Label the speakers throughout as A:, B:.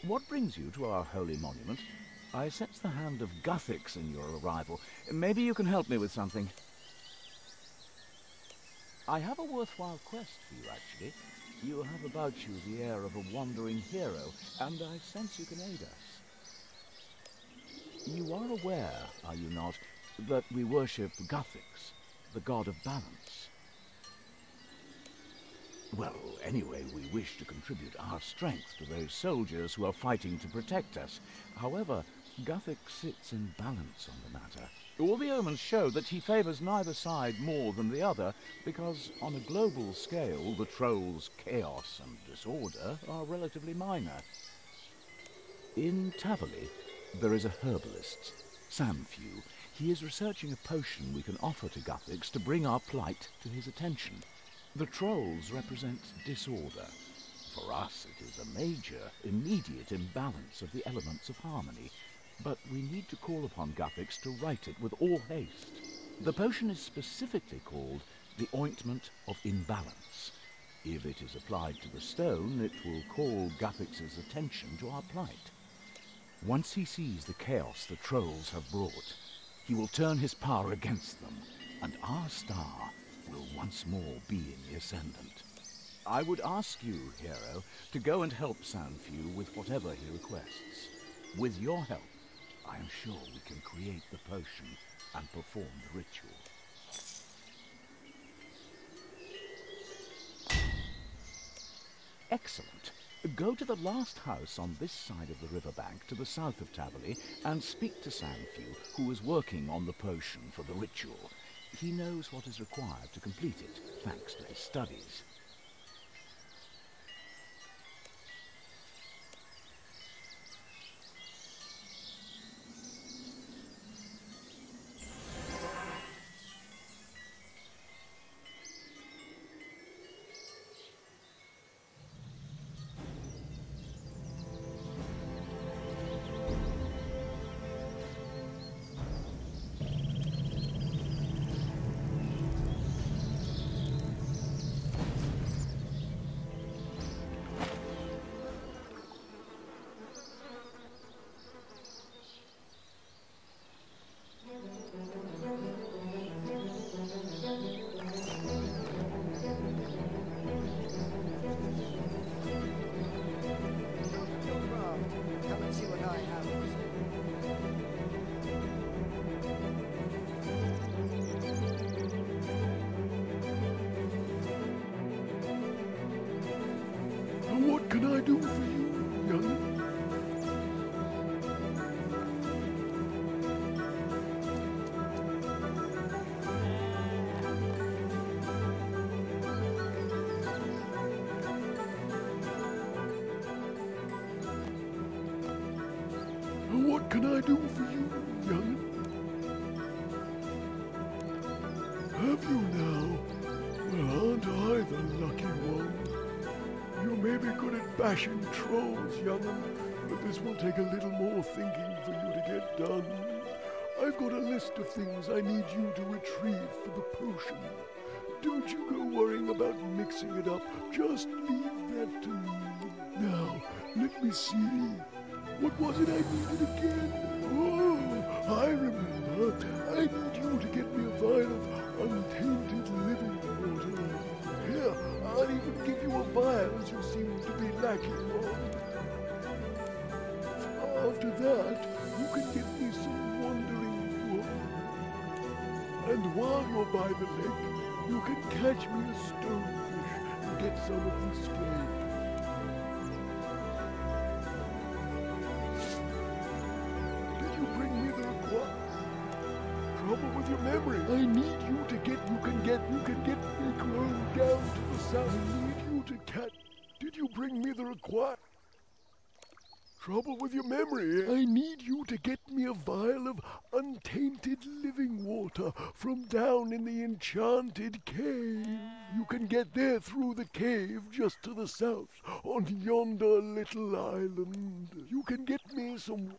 A: What brings you to our holy monument? I sense the hand of Guthix in your arrival. Maybe you can help me with something. I have a worthwhile quest for you, actually. You have about you the air of a wandering hero, and I sense you can aid us. You are aware, are you not, that we worship Guthix, the god of balance? Well, anyway, we wish to contribute our strength to those soldiers who are fighting to protect us. However, Guthix sits in balance on the matter. All the omens show that he favors neither side more than the other, because on a global scale, the trolls' chaos and disorder are relatively minor. In Tavali, there is a herbalist, Samfew. He is researching a potion we can offer to Guthix to bring our plight to his attention. The trolls represent disorder. For us, it is a major, immediate imbalance of the elements of harmony, but we need to call upon Guthix to right it with all haste. The potion is specifically called the Ointment of Imbalance. If it is applied to the stone, it will call Guthix's attention to our plight. Once he sees the chaos the trolls have brought, he will turn his power against them, and our star will once more be in the ascendant. I would ask you, hero, to go and help Samfew with whatever he requests. With your help, I am sure we can create the potion and perform the ritual. Excellent. Go to the last house on this side of the riverbank to the south of Tavali and speak to Samfew, who is working on the potion for the ritual. He knows what is required to complete it, thanks to his studies.
B: What can I do for you, young? What can I do for you, young? Have you now? Well, aren't I the lucky one? You may be good at bashing trolls, young'un, but this will take a little more thinking for you to get done. I've got a list of things I need you to retrieve for the potion. Don't you go worrying about mixing it up, just leave that to me. Now, let me see. What was it I needed again? Oh, I remember. I need you to get me a vial of untainted living water. Here, I'll even give you a vial as you seem to be lacking one. After that, you can get me some wandering water. And while you're by the lake, you can catch me a stonefish and get some of the scale. Did you bring me the required? Trouble with your memory. I need you to get me grown down to the south. I need you to catch. Did you bring me the required? Trouble with your memory. I need you to get me a vial of untainted living water from down in the enchanted cave. You can get there through the cave just to the south on yonder little island. You can get me some...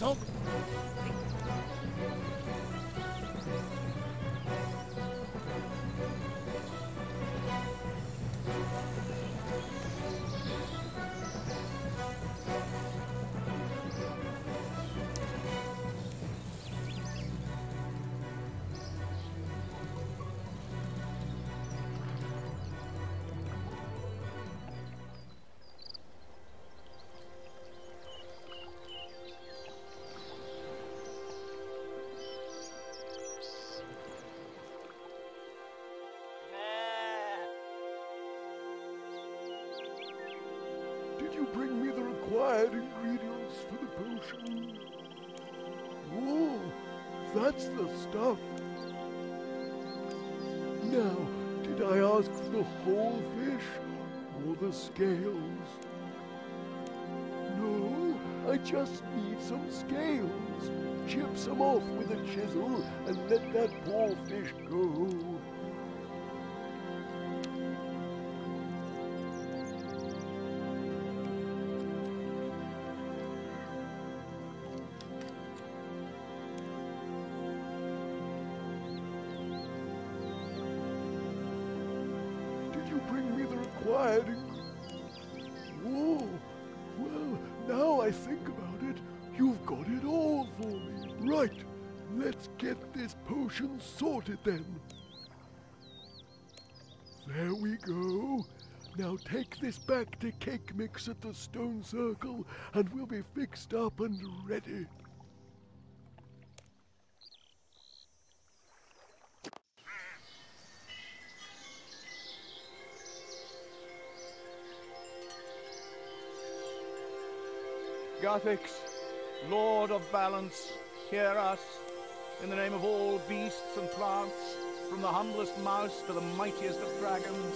A: dog.
B: Did you bring me the required ingredients for the potion? Oh, that's the stuff. Now, did I ask for the whole fish or the scales? No, I just need some scales. Chip some off with a chisel and let that poor fish go. You bring me the required Oh, well, now I think about it, you've got it all for me. Right, let's get this potion sorted then. There we go. Now take this back to Cake Mix at the Stone Circle and we'll be fixed up and ready.
A: Guthix, Lord of Balance, hear us, in the name of all beasts and plants, from the humblest mouse to the mightiest of dragons.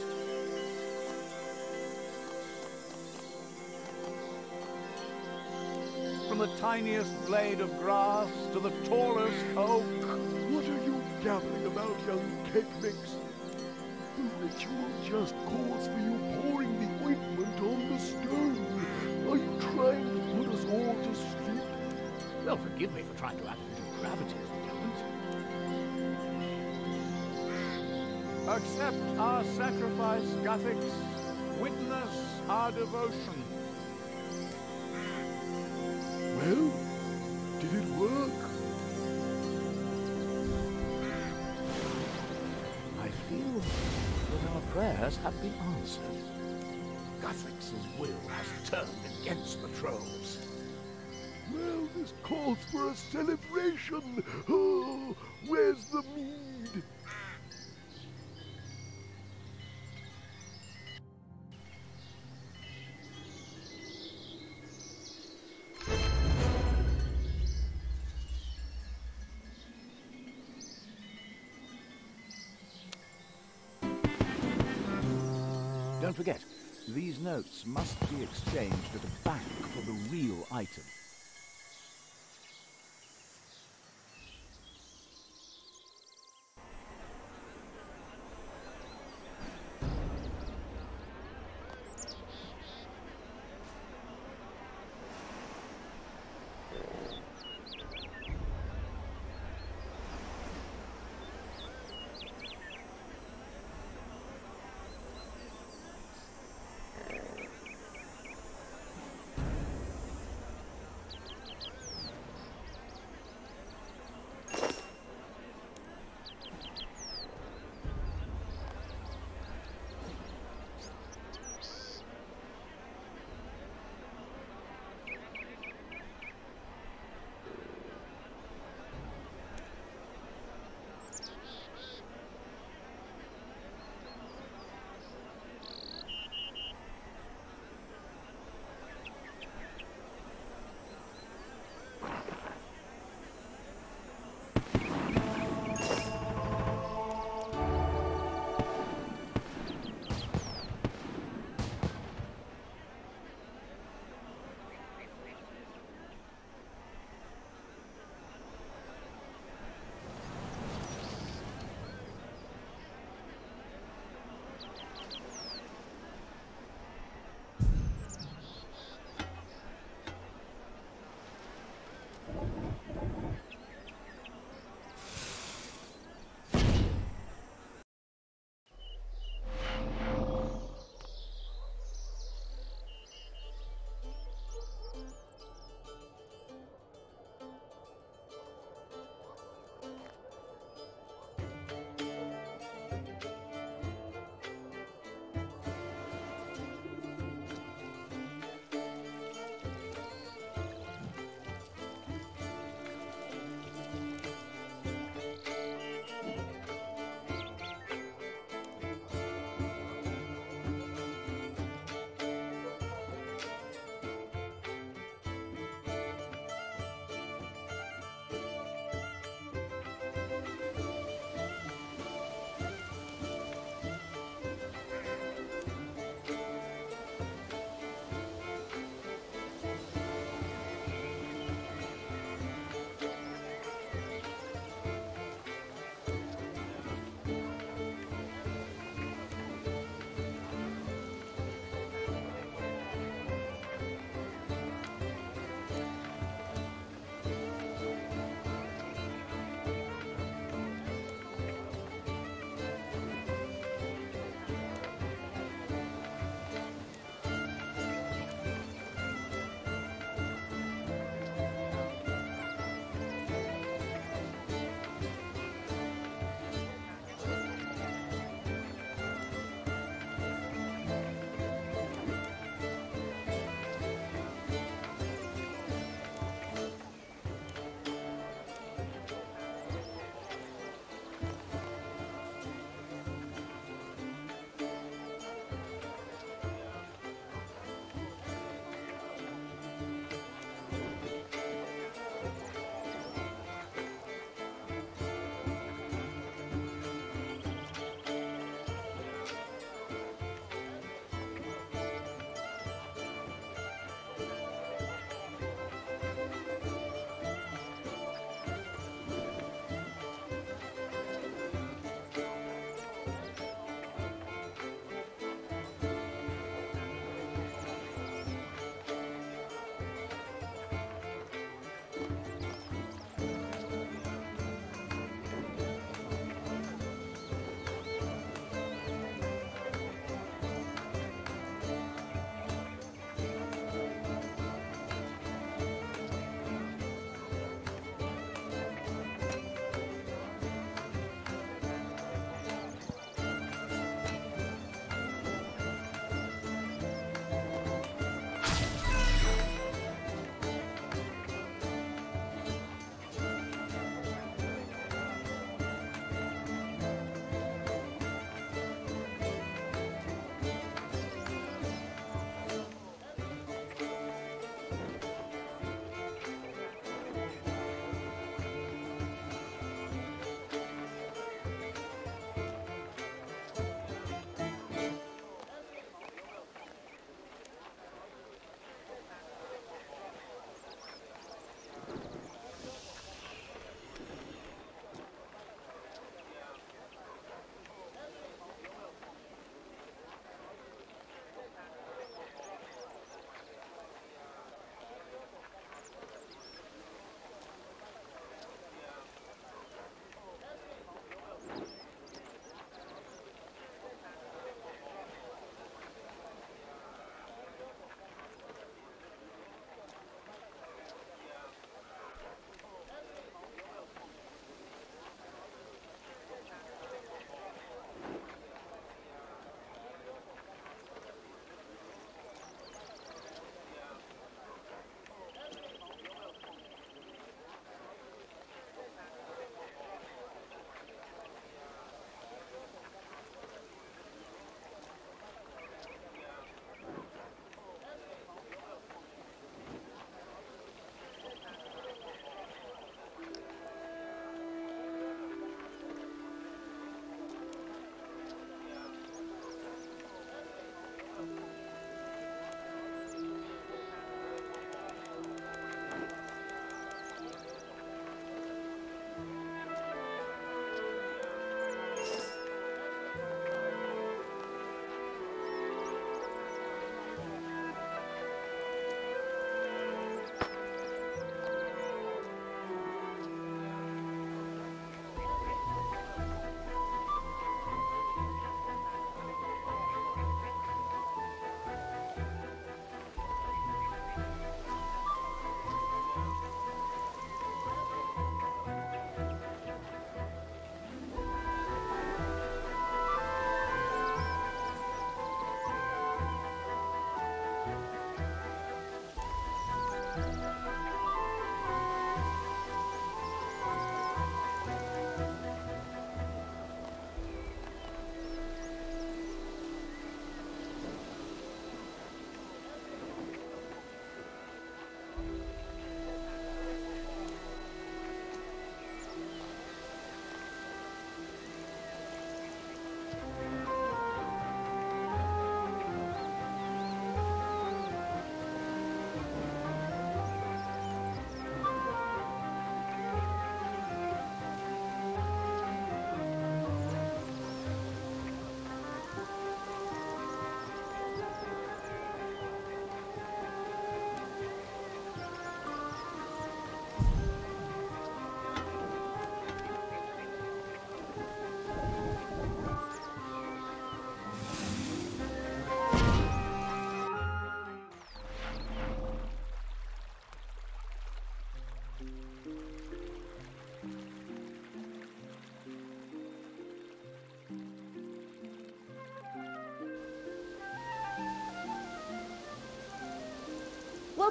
A: From the tiniest blade of grass to the tallest oak.
B: What are you gabbling about, young Cake Mix? The ritual just calls for you pouring the ointment on the stone. Are you trying to put us all to sleep?
A: Well, forgive me for trying to add a little gravity to the moment. Accept our sacrifice, Guthix. Witness our devotion.
B: Well, did it work?
A: I feel that our prayers have been answered. Guthix's will has turned against the trolls.
B: Well, this calls for a celebration. Oh, where's the mead?
A: Don't forget, these notes must be exchanged at a bank for the real item.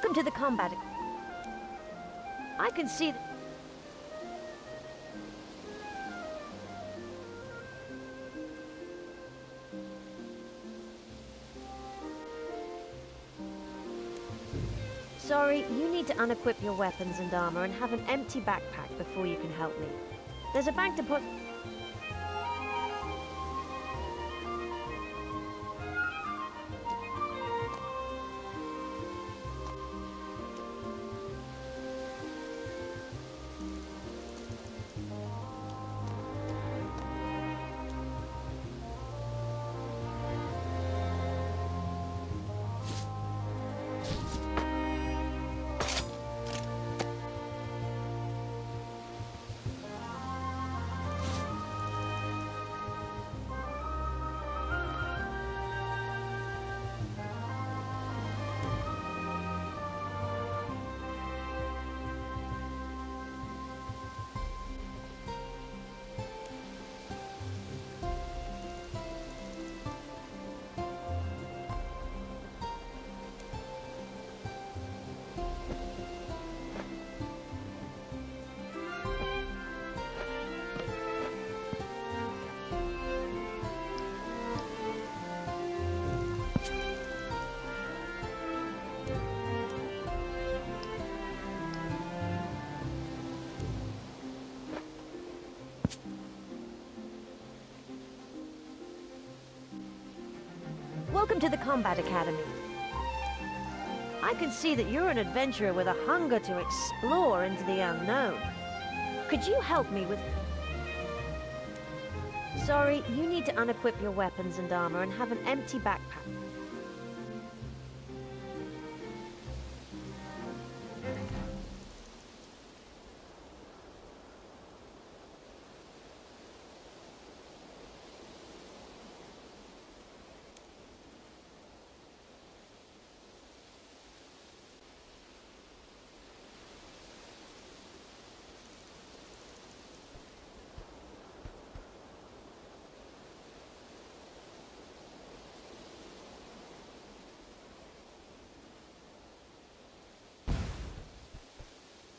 C: Welcome to the combat. I can see... Sorry, you need to unequip your weapons and armor and have an empty backpack before you can help me. There's a bank to put... Welcome to the Combat Academy. I can see that you're an adventurer with a hunger to explore into the unknown. Could you help me with... Sorry, you need to unequip your weapons and armor and have an empty backpack.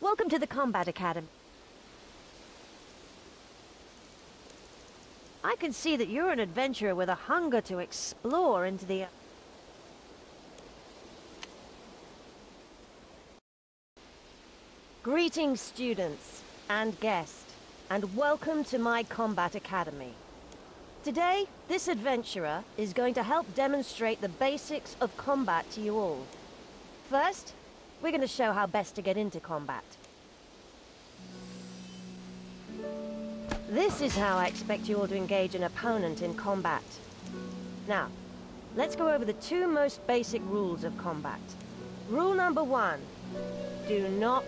C: Welcome to the Combat Academy. I can see that you're an adventurer with a hunger to explore into the... Greetings, students and guests, and welcome to my Combat Academy. Today, this adventurer is going to help demonstrate the basics of combat to you all. First, we're going to show how best to get into combat. This is how I expect you all to engage an opponent in combat. Now, let's go over the two most basic rules of combat. Rule number 1, do not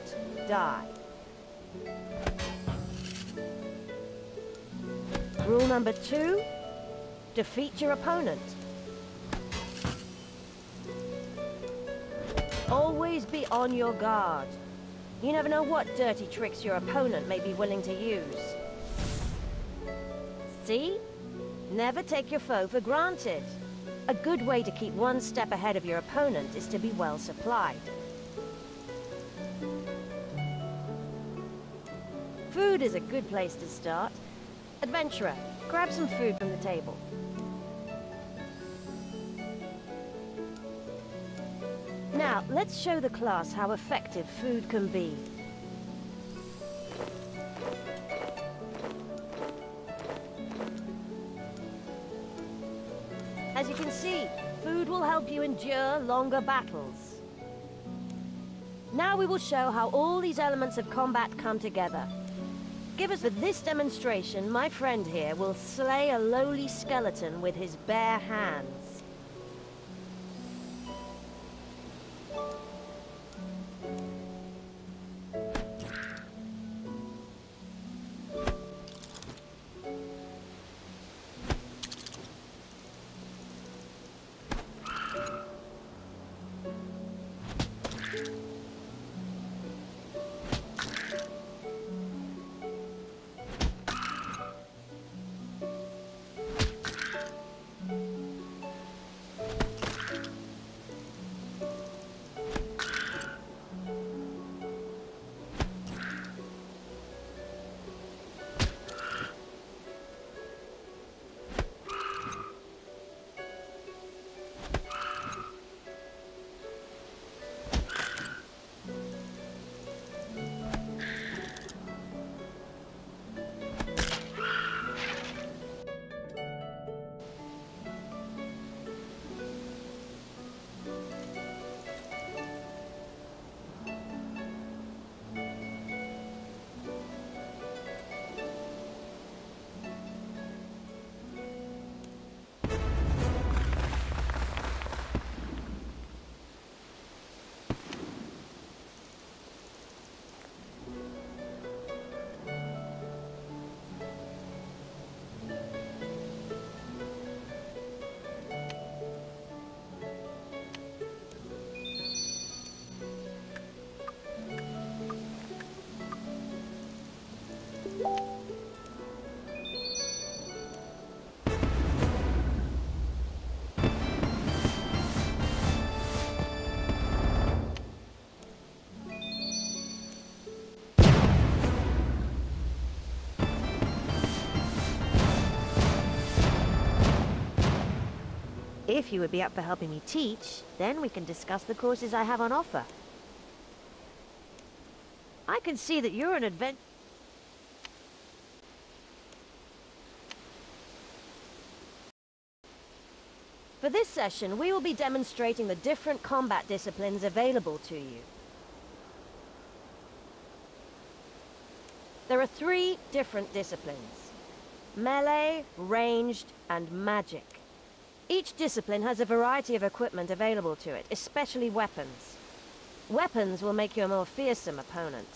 C: die. Rule number 2, defeat your opponent. Always be on your guard. You never know what dirty tricks your opponent may be willing to use. See? Never take your foe for granted. A good way to keep one step ahead of your opponent is to be well supplied. Food is a good place to start. Adventurer, grab some food from the table. Now, let's show the class how effective food can be. As you can see, food will help you endure longer battles. Now we will show how all these elements of combat come together. Give us with this demonstration, my friend here will slay a lowly skeleton with his bare hands. If you would be up for helping me teach, then we can discuss the courses I have on offer. I can see that you're an adventurer. For this session, we will be demonstrating the different combat disciplines available to you. There are 3 different disciplines: melee, ranged, and magic. Each discipline has a variety of equipment available to it, especially weapons. Weapons will make you a more fearsome opponent.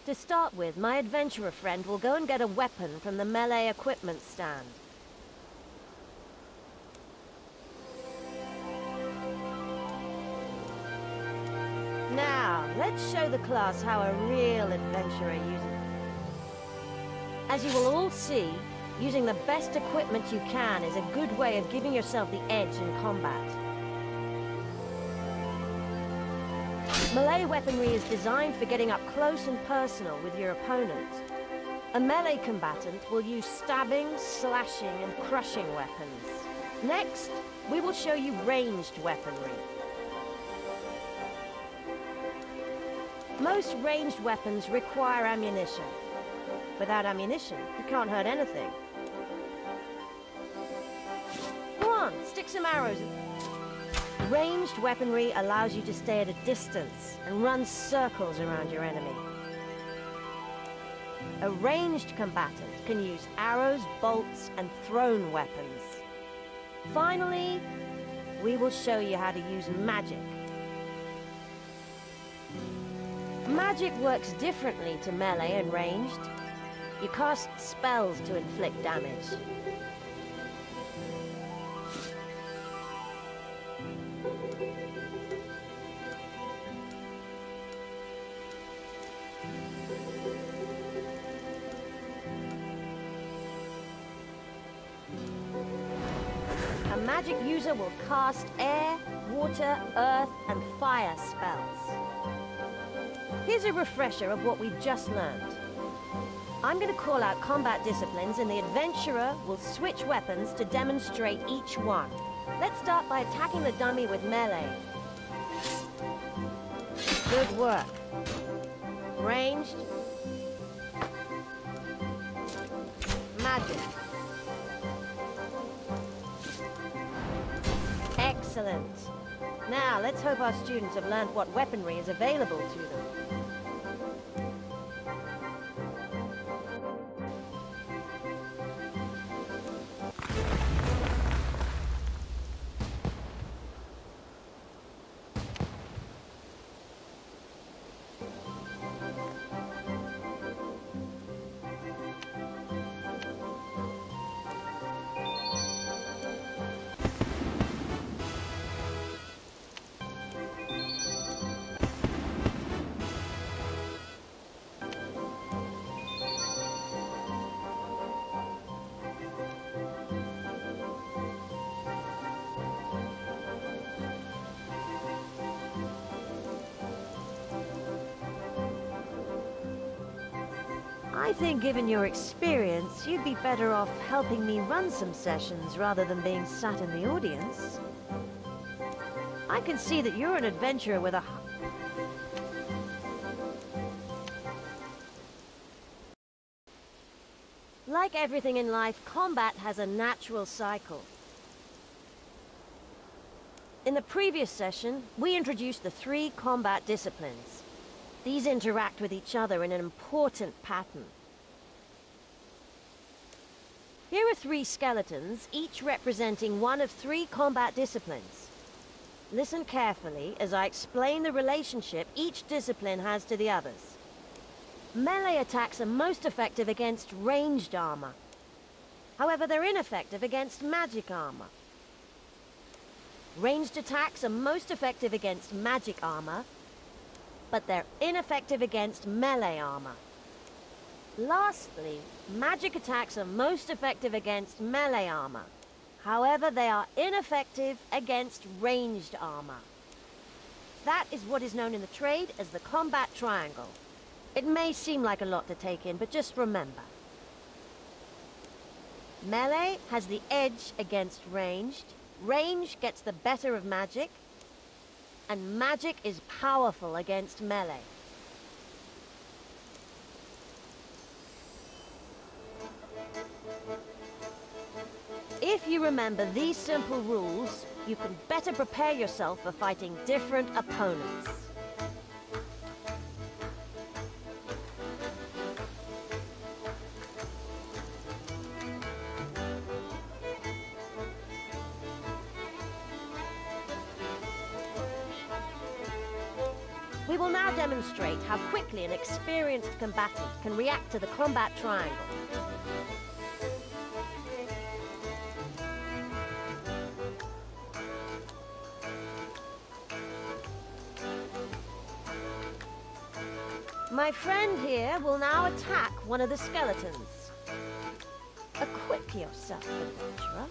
C: To start with, my adventurer friend will go and get a weapon from the melee equipment stand. Now, let's show the class how a real adventurer uses it. As you will all see, using the best equipment you can is a good way of giving yourself the edge in combat. Melee weaponry is designed for getting up close and personal with your opponent. A melee combatant will use stabbing, slashing, and crushing weapons. Next, we will show you ranged weaponry. Most ranged weapons require ammunition. Without ammunition, you can't hurt anything. Go on, stick some arrows in. Ranged weaponry allows you to stay at a distance and run circles around your enemy. A ranged combatant can use arrows, bolts, and thrown weapons. Finally, we will show you how to use magic. Magic works differently to melee and ranged. You cast spells to inflict damage. A magic user will cast air, water, earth, and fire spells. Here's a refresher of what we've just learned. I'm going to call out combat disciplines, and the adventurer will switch weapons to demonstrate each one. Let's start by attacking the dummy with melee. Good work. Ranged. Magic. Excellent. Now, let's hope our students have learned what weaponry is available to them. I think given your experience, you'd be better off helping me run some sessions rather than being sat in the audience. I can see that you're an adventurer with a... Like everything in life, combat has a natural cycle. In the previous session, we introduced the 3 combat disciplines. These interact with each other in an important pattern. Here are 3 skeletons, each representing one of 3 combat disciplines. Listen carefully as I explain the relationship each discipline has to the others. Melee attacks are most effective against ranged armor. However, they're ineffective against magic armor. Ranged attacks are most effective against magic armor, but they're ineffective against melee armor. Lastly, magic attacks are most effective against melee armor. However, they are ineffective against ranged armor. That is what is known in the trade as the combat triangle. It may seem like a lot to take in, but just remember. Melee has the edge against ranged. Range gets the better of magic. And magic is powerful against melee. If you remember these simple rules, you can better prepare yourself for fighting different opponents. We will now demonstrate how quickly an experienced combatant can react to the combat triangle. My friend here will now attack one of the skeletons. Equip yourself, adventurer.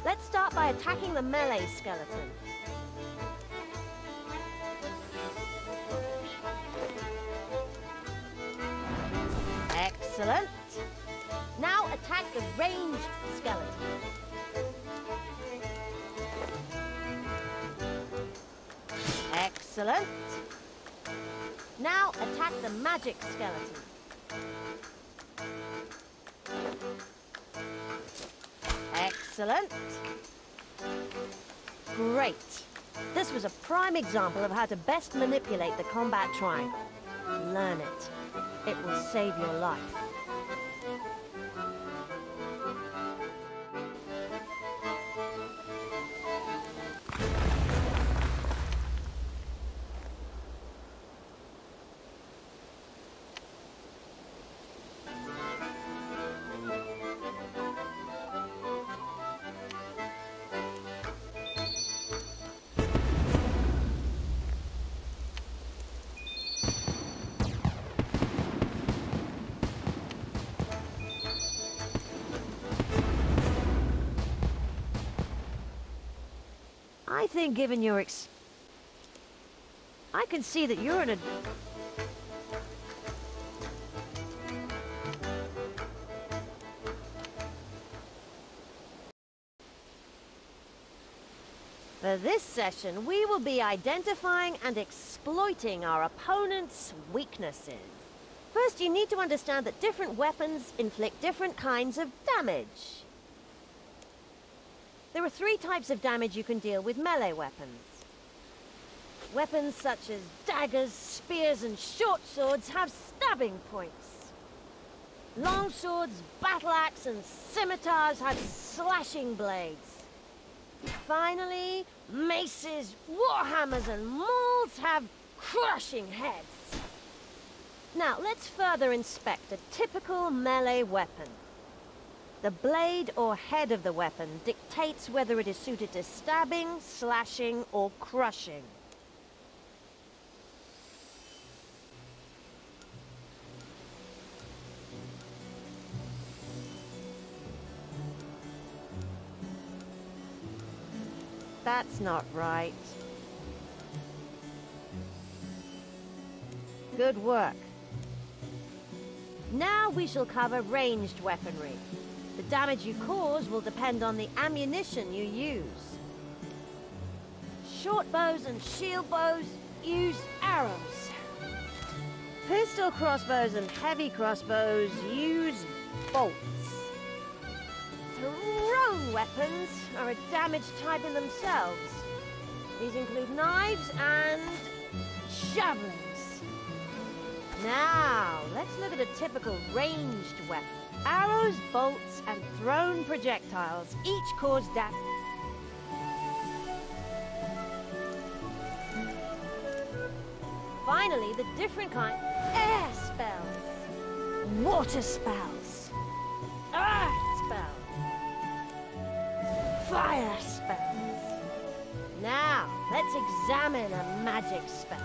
C: Let's start by attacking the melee skeleton. Excellent. Now attack the ranged skeleton. Excellent. Now attack the magic skeleton. Excellent. Great. This was a prime example of how to best manipulate the combat triangle. Learn it. It will save your life. I think given your I can see that you're in a... For this session, we will be identifying and exploiting our opponent's weaknesses. First, you need to understand that different weapons inflict different kinds of damage. There are 3 types of damage you can deal with melee weapons. Weapons such as daggers, spears, and short swords have stabbing points. Long swords, battle axe, and scimitars have slashing blades. Finally, maces, warhammers, and mauls have crushing heads. Now, let's further inspect a typical melee weapon. The blade or head of the weapon dictates whether it is suited to stabbing, slashing, or crushing. That's not right. Good work. Now we shall cover ranged weaponry. The damage you cause will depend on the ammunition you use. Short bows and shield bows use arrows. Pistol crossbows and heavy crossbows use bolts. Thrown weapons are a damage type in themselves. These include knives and javelins. Now, let's look at a typical ranged weapon. Arrows, bolts, and thrown projectiles each cause damage. Finally, the different kind: air spells, water spells, earth spells, fire spells. Now, let's examine a magic spell.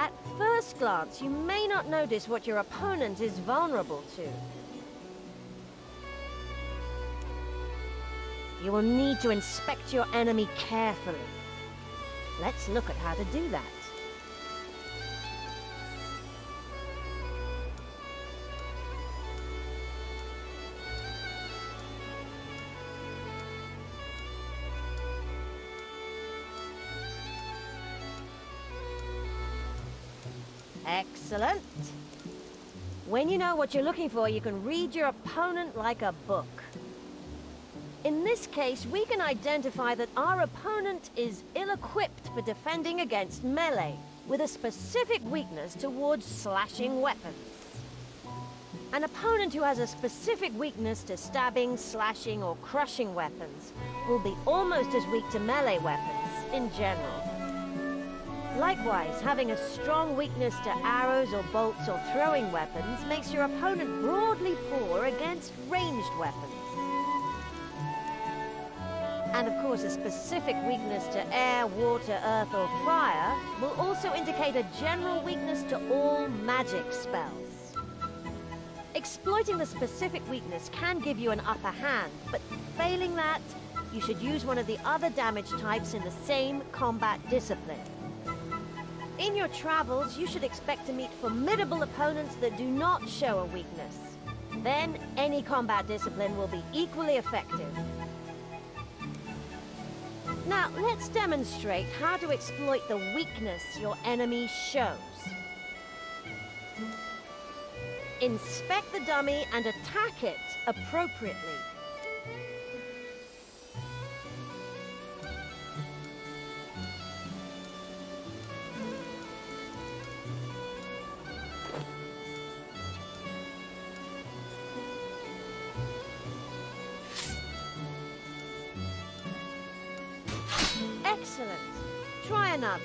C: At first glance, you may not notice what your opponent is vulnerable to. You will need to inspect your enemy carefully. Let's look at how to do that. Excellent. When you know what you're looking for, you can read your opponent like a book. In this case, we can identify that our opponent is ill-equipped for defending against melee, with a specific weakness towards slashing weapons. An opponent who has a specific weakness to stabbing, slashing, or crushing weapons will be almost as weak to melee weapons in general. Likewise, having a strong weakness to arrows or bolts or throwing weapons makes your opponent broadly poor against ranged weapons. And of course, a specific weakness to air, water, earth, or fire will also indicate a general weakness to all magic spells. Exploiting the specific weakness can give you an upper hand, but failing that, you should use one of the other damage types in the same combat discipline. In your travels, you should expect to meet formidable opponents that do not show a weakness. Then, any combat discipline will be equally effective. Now, let's demonstrate how to exploit the weakness your enemy shows. Inspect the dummy and attack it appropriately. Excellent. Try another.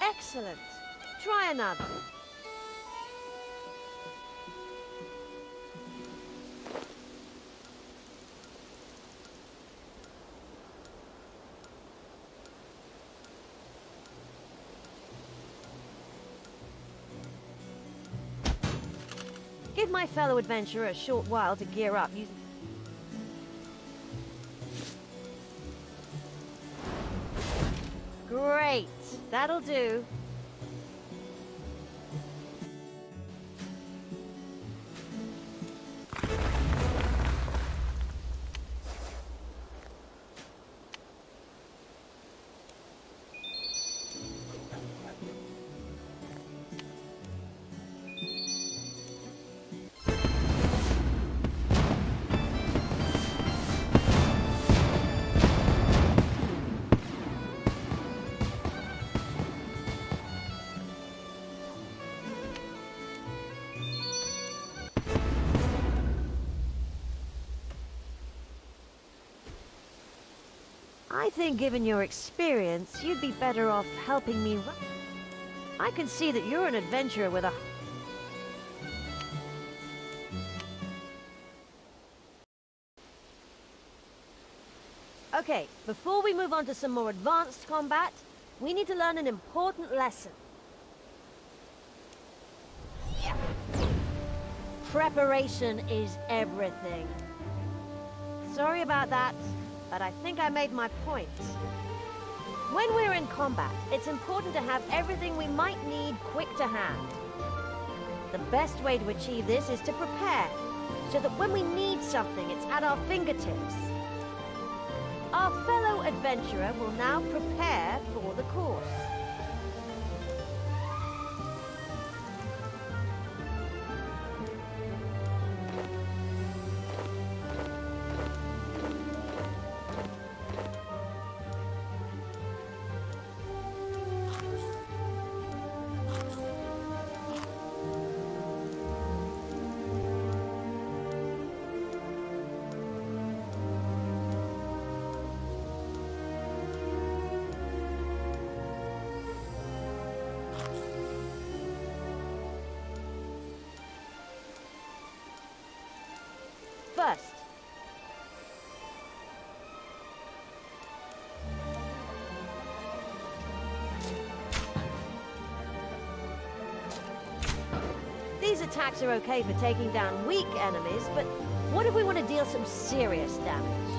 C: Excellent. Try another. Give my fellow adventurer a short while to gear up. Great! That'll do. I think given your experience, you'd be better off helping me run. I can see that you're an adventurer with a... Okay, before we move on to some more advanced combat, we need to learn an important lesson. Preparation is everything. Sorry about that, but I think I made my point. When we're in combat, it's important to have everything we might need quick to hand. The best way to achieve this is to prepare, so that when we need something, it's at our fingertips. Our fellow adventurer will now prepare for the course. first. These attacks are okay for taking down weak enemies, but what if we want to deal some serious damage?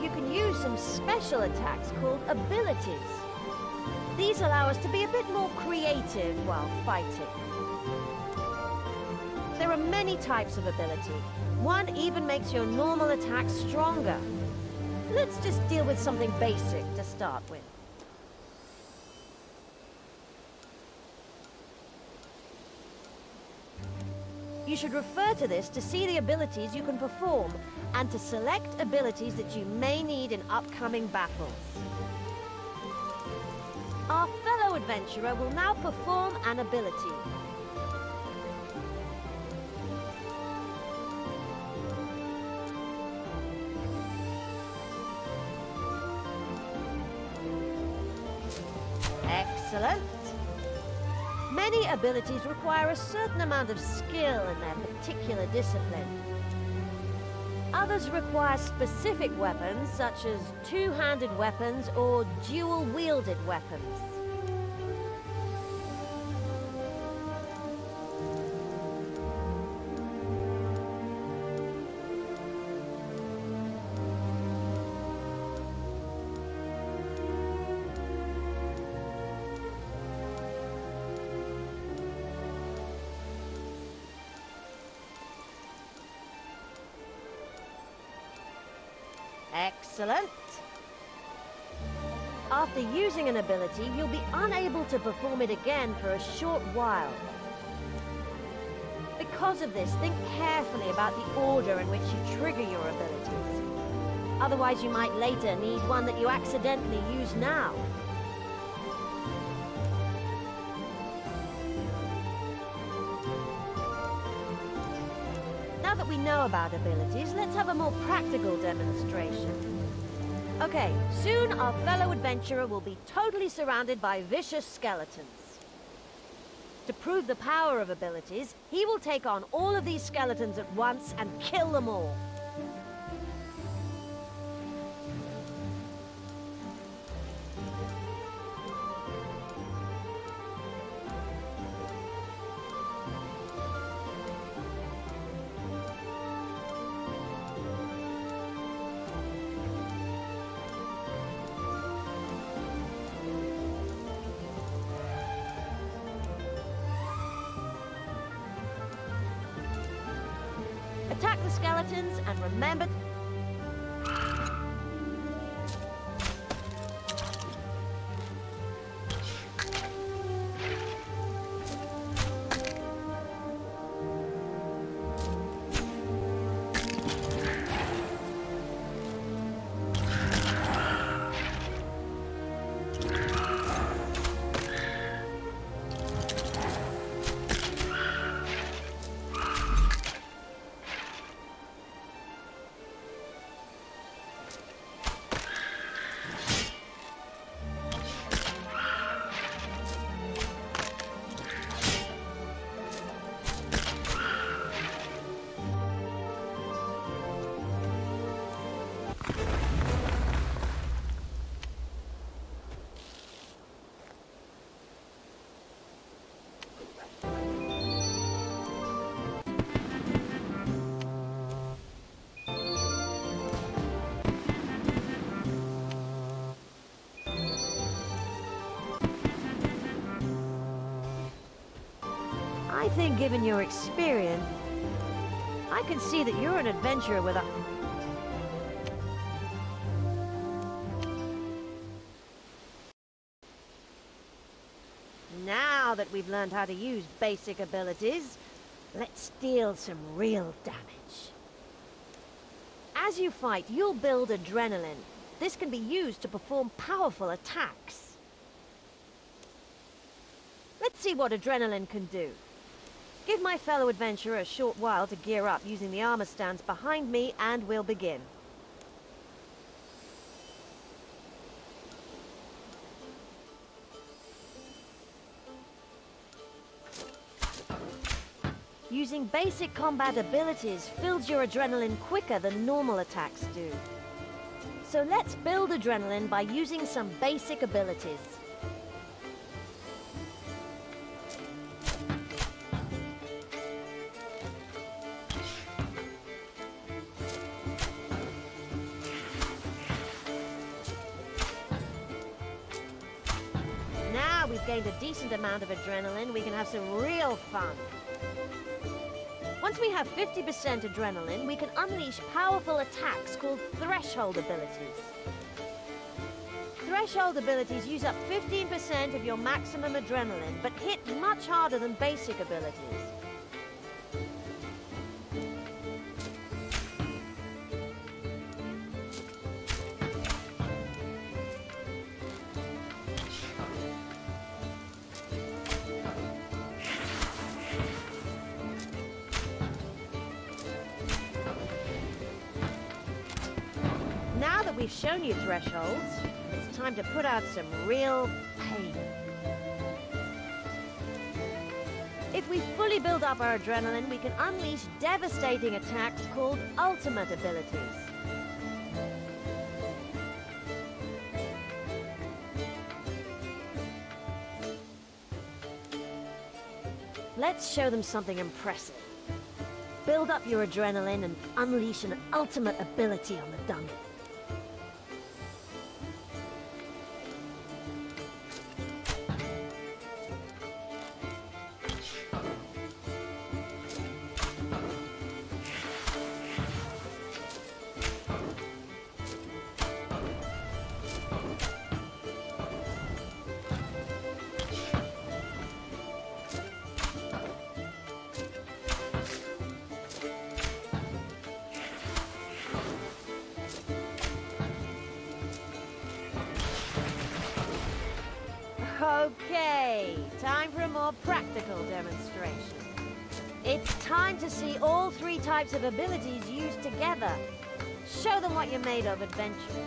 C: You can use some special attacks called abilities. These allow us to be a bit more creative while fighting. There are many types of ability. One even makes your normal attack stronger. Let's just deal with something basic to start with. You should refer to this to see the abilities you can perform, and to select abilities that you may need in upcoming battles. Our fellow adventurer will now perform an ability. Excellent. Many abilities require a certain amount of skill in their particular discipline. Others require specific weapons, such as two-handed weapons or dual-wielded weapons. Excellent. After using an ability, you'll be unable to perform it again for a short while. Because of this, think carefully about the order in which you trigger your abilities. Otherwise, you might later need one that you accidentally use now. Now that we know about abilities, let's have a more practical demonstration. Okay, soon our fellow adventurer will be totally surrounded by vicious skeletons. To prove the power of abilities, he will take on all of these skeletons at once and kill them all. Attack the skeletons and remember... I think, given your experience, I can see that you're an adventurer with a... Now that we've learned how to use basic abilities, let's deal some real damage. As you fight, you'll build adrenaline. This can be used to perform powerful attacks. Let's see what adrenaline can do. Give my fellow adventurer a short while to gear up using the armor stands behind me, and we'll begin. Using basic combat abilities fills your adrenaline quicker than normal attacks do. So let's build adrenaline by using some basic abilities. Now we've gained a decent amount of adrenaline, we can have some real fun. Once we have 50% adrenaline, we can unleash powerful attacks called threshold abilities. Threshold abilities use up 15% of your maximum adrenaline, but hit much harder than basic abilities. Now that we've shown you thresholds, it's time to put out some real pain. If we fully build up our adrenaline, we can unleash devastating attacks called ultimate abilities. Let's show them something impressive. Build up your adrenaline and unleash an ultimate ability on the dummy. Okay, time for a more practical demonstration. It's time to see all three types of abilities used together. Show them what you're made of, adventurer.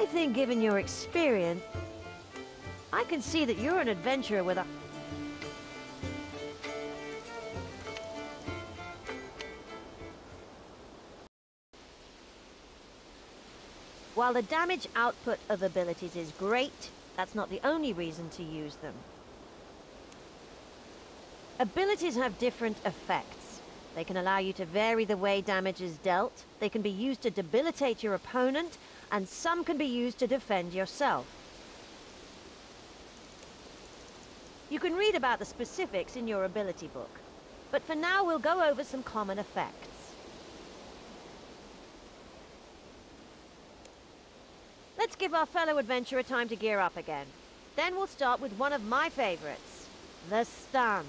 C: I think given your experience, I can see that you're an adventurer with a... While the damage output of abilities is great, that's not the only reason to use them. Abilities have different effects. They can allow you to vary the way damage is dealt, they can be used to debilitate your opponent, and some can be used to defend yourself. You can read about the specifics in your ability book, but for now we'll go over some common effects. Let's give our fellow adventurer time to gear up again. Then we'll start with one of my favorites, the stun.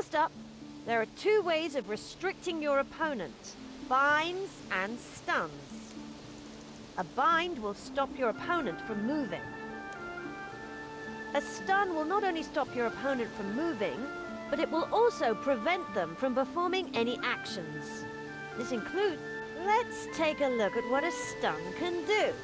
C: First up, there are two ways of restricting your opponent: binds and stuns. A bind will stop your opponent from moving. A stun will not only stop your opponent from moving, but it will also prevent them from performing any actions. This includes... Let's take a look at what a stun can do.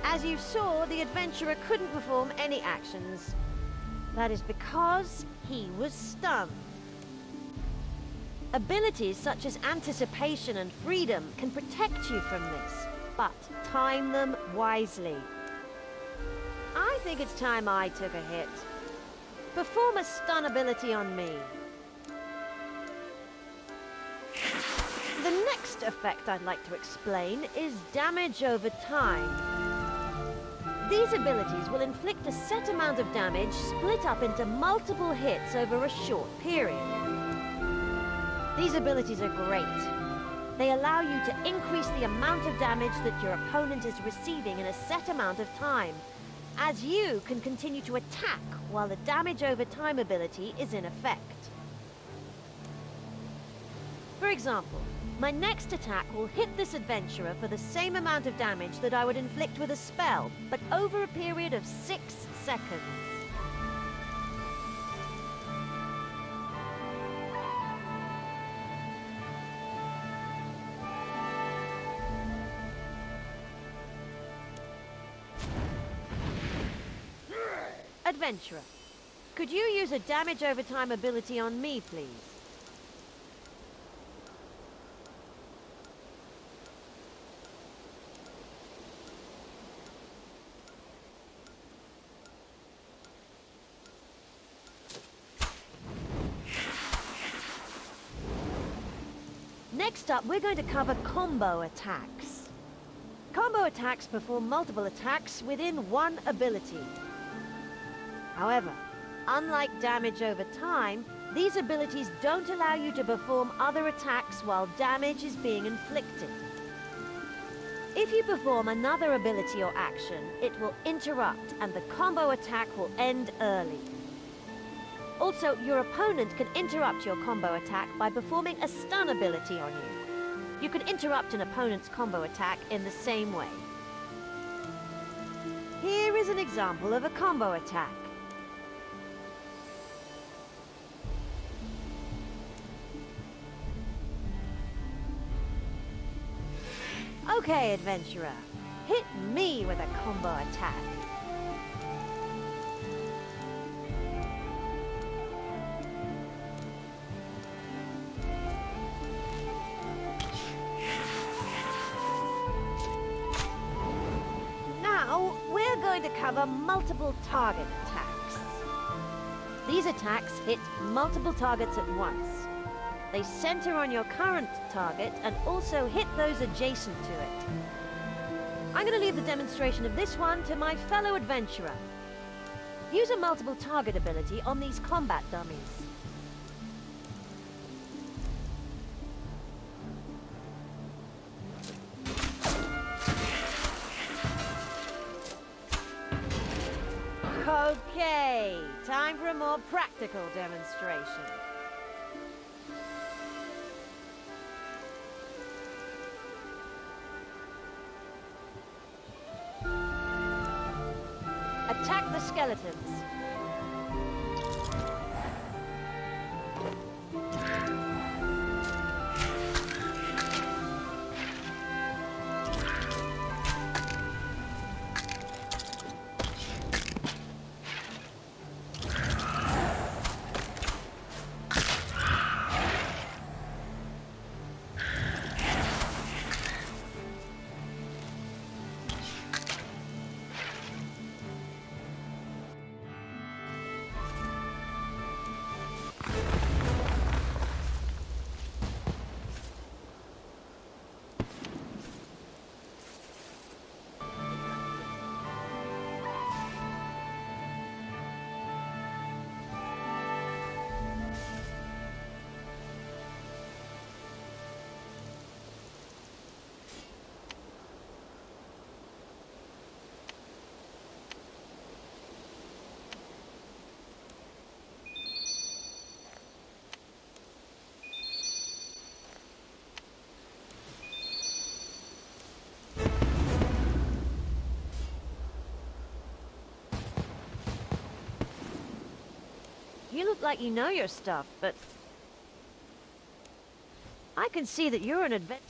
C: As you saw, the adventurer couldn't perform any actions. That is because he was stunned. Abilities such as anticipation and freedom can protect you from this, but time them wisely. I think it's time I took a hit. Perform a stun ability on me. The next effect I'd like to explain is damage over time. These abilities will inflict a set amount of damage split up into multiple hits over a short period. These abilities are great. They allow you to increase the amount of damage that your opponent is receiving in a set amount of time, as you can continue to attack while the damage over time ability is in effect. For example, my next attack will hit this adventurer for the same amount of damage that I would inflict with a spell, but over a period of 6 seconds. Adventurer, could you use a damage over time ability on me, please? Next up, we're going to cover combo attacks. Combo attacks perform multiple attacks within one ability. However, unlike damage over time, these abilities don't allow you to perform other attacks while damage is being inflicted. If you perform another ability or action, it will interrupt and the combo attack will end early. Also, your opponent can interrupt your combo attack by performing a stun ability on you. You can interrupt an opponent's combo attack in the same way. Here is an example of a combo attack. Okay, adventurer, hit me with a combo attack. Now, we're going to cover multiple target attacks. These attacks hit multiple targets at once. They center on your current target and also hit those adjacent to it. I'm going to leave the demonstration of this one to my fellow adventurer. Use a multiple target ability on these combat dummies. Okay, time for a more practical demonstration. Attack the skeletons. You look like you know your stuff, but I can see that you're an adventurer.